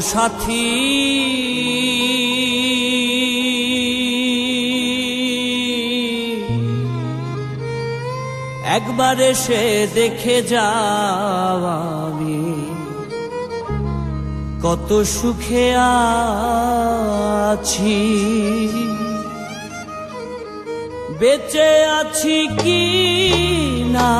সাথী একবার এসে দেখে যাও আমি কত সুখে আছি, বেঁচে আছি কি না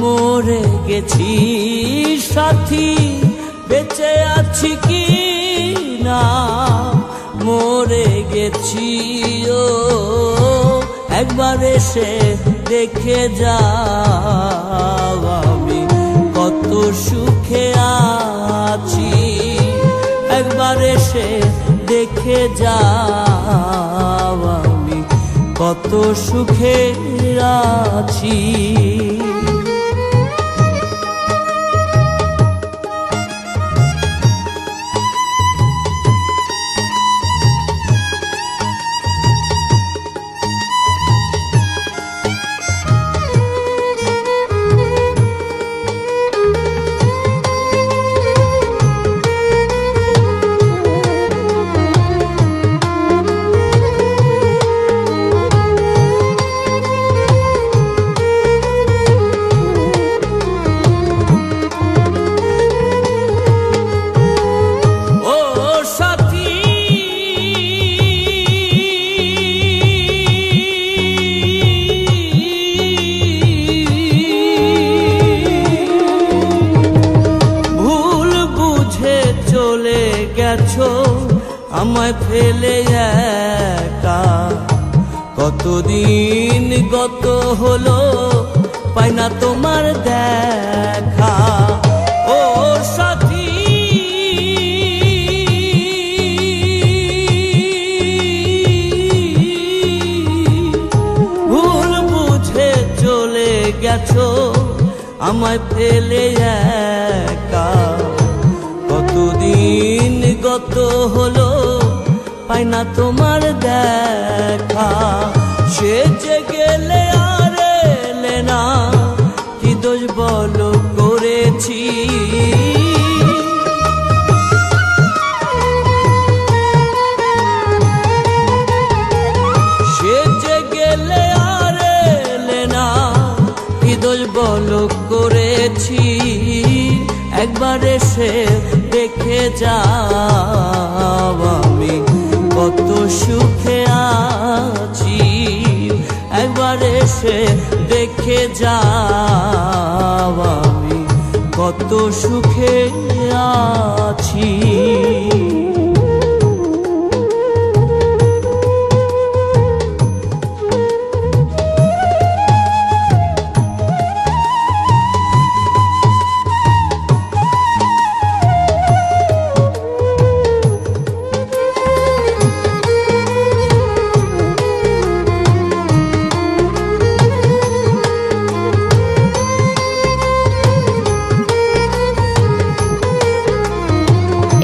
মরে গেছি সাথী, বেঁচে আছি কি না মরে গেছি। ও একবার এসে দেখে যাও আমি কত সুখে আছি, একবার এসে দেখে যাও আমি কত সুখে আছি। আমায় ফেলে একা কতদিন গত হলো, পাই না তোমার দেখা। ও সাথী ভুল বুঝে চলে গেছো আমায় ফেলে একা কতদিন গত হলো, পাই না তোমার দেখা। সে যে গেলে আর এলে না, কি দোষ বলো করেছি, সে যে গেলে আর এলে না, কি দোষ বলো করেছি। একবার এসে দেখে যাও আমি কত সুখে আছি, একবার এসে দেখে যাও আমি কত সুখে আছি।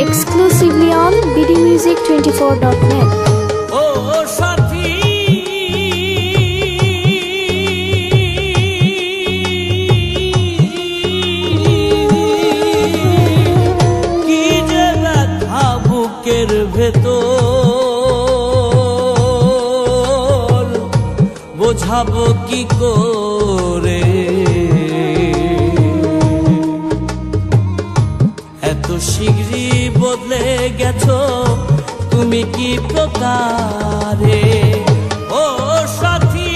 Exclusively on bdmusic24.net. ও সাথী কি যে ব্যথা বুকের ভেতর, বোঝাবো কি করে, এত শীঘ্রই বদলে গেছো তুমি কি প্রকারে। ও সাথী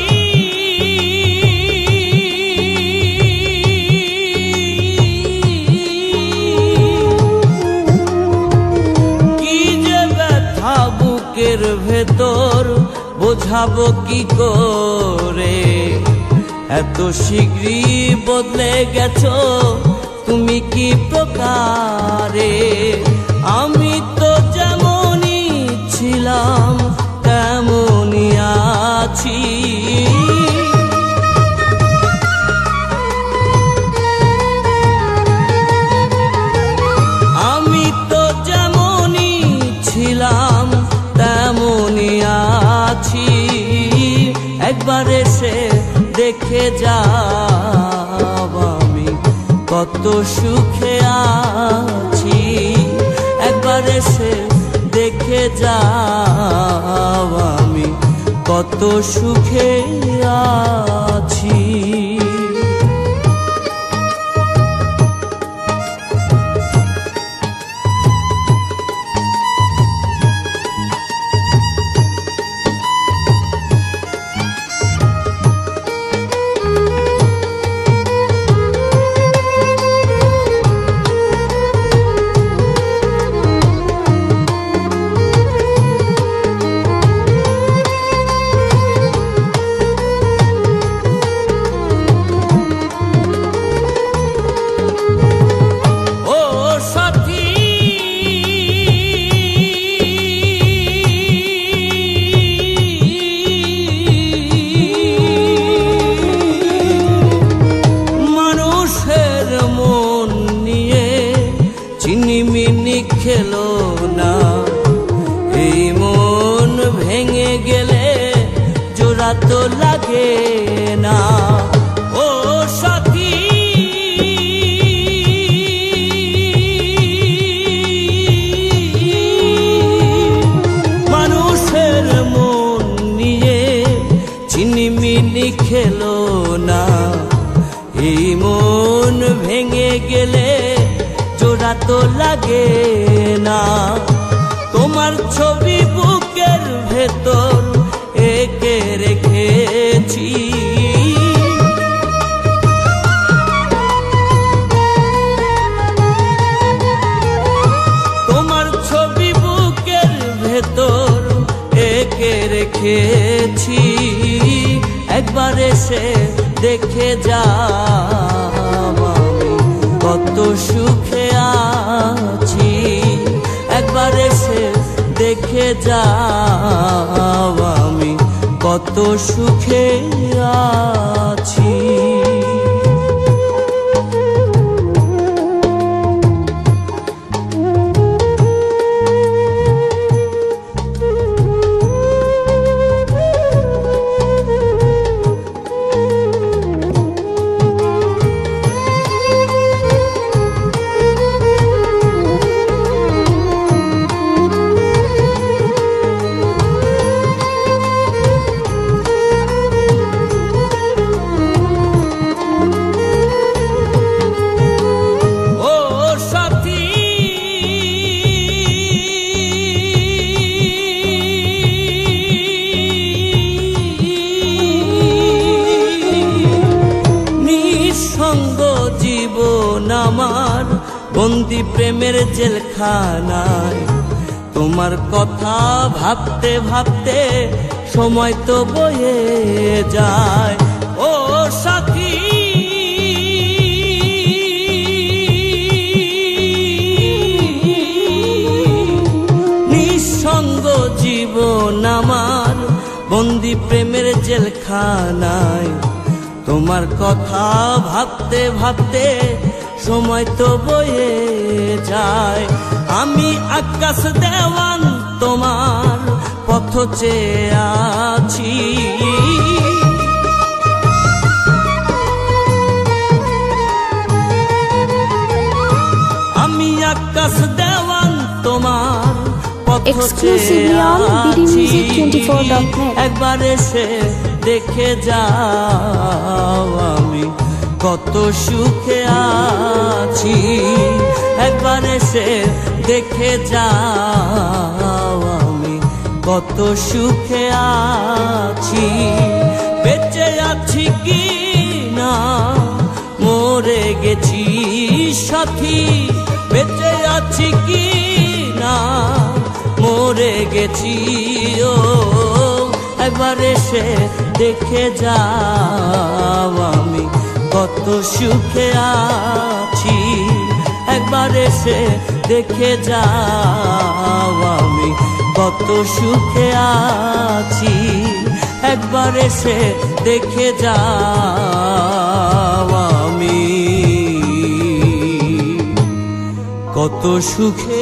কি যে ব্যথা বুকের ভেতর, বোঝাবো কি করে, এত শীঘ্রই বদলে গেছো তুমি কি প্রকারে। আমি তো যেমনই ছিলাম তেমনই আছি, আমি তো যেমনই ছিলাম তেমনই আছি, একবার এসে দেখে যাও আমি কত সুখে আছি, একবার এসে দেখে যাও আমি কত সুখে আছি। চিনিমিনি খেলো না, এই মন ভেঙে গেলে জোড়া তো লাগে না। ও সাথী মানুষের মন নিয়ে চিনিমিনি খেলো না, এই মন ভেঙে গেলে জোড়া তো লাগে না। তোমার ছবি বুকের ভেতর এঁকে রেখেছি, তোমার ছবি বুকের ভেতর এঁকে রেখেছি। একবার এসে দেখে যাও আমি কত সুখে আছি। একবার এসে দেখে যাও আমি কত সুখে আছি। জীবন আমার বন্দি প্রেমের জেলখানায়, তোমার কথা ভাবতে ভাবতে সময় তো বয়ে যায়। ও সাথী নিঃসঙ্গ জীবন আমার বন্দি প্রেমের জেলখানায়, তোমার কথা ভাবতে ভাবতে সময় তো বয়ে যায়। আমি আকাশ দেওয়ান তোমার পথ চেয়ে আছি, আমি আকাশ দেওয়ান তোমার পথ চেয়ে আছি। একবার এসে দেখে যাও আমি কত সুখে আছি। একবার এসে দেখে যাও আমি কত সুখে আছি। বেঁচে আছি কি না মরে গেছি সাথী, বেঁচে আছি কি না মরে গেছি। ও একবার এসে দেখে যাও আমি কত সুখে আছি। একবার এসে দেখে যাও আমি কত সুখে আছি। একবার এসে দেখে যাও আমি কত সুখে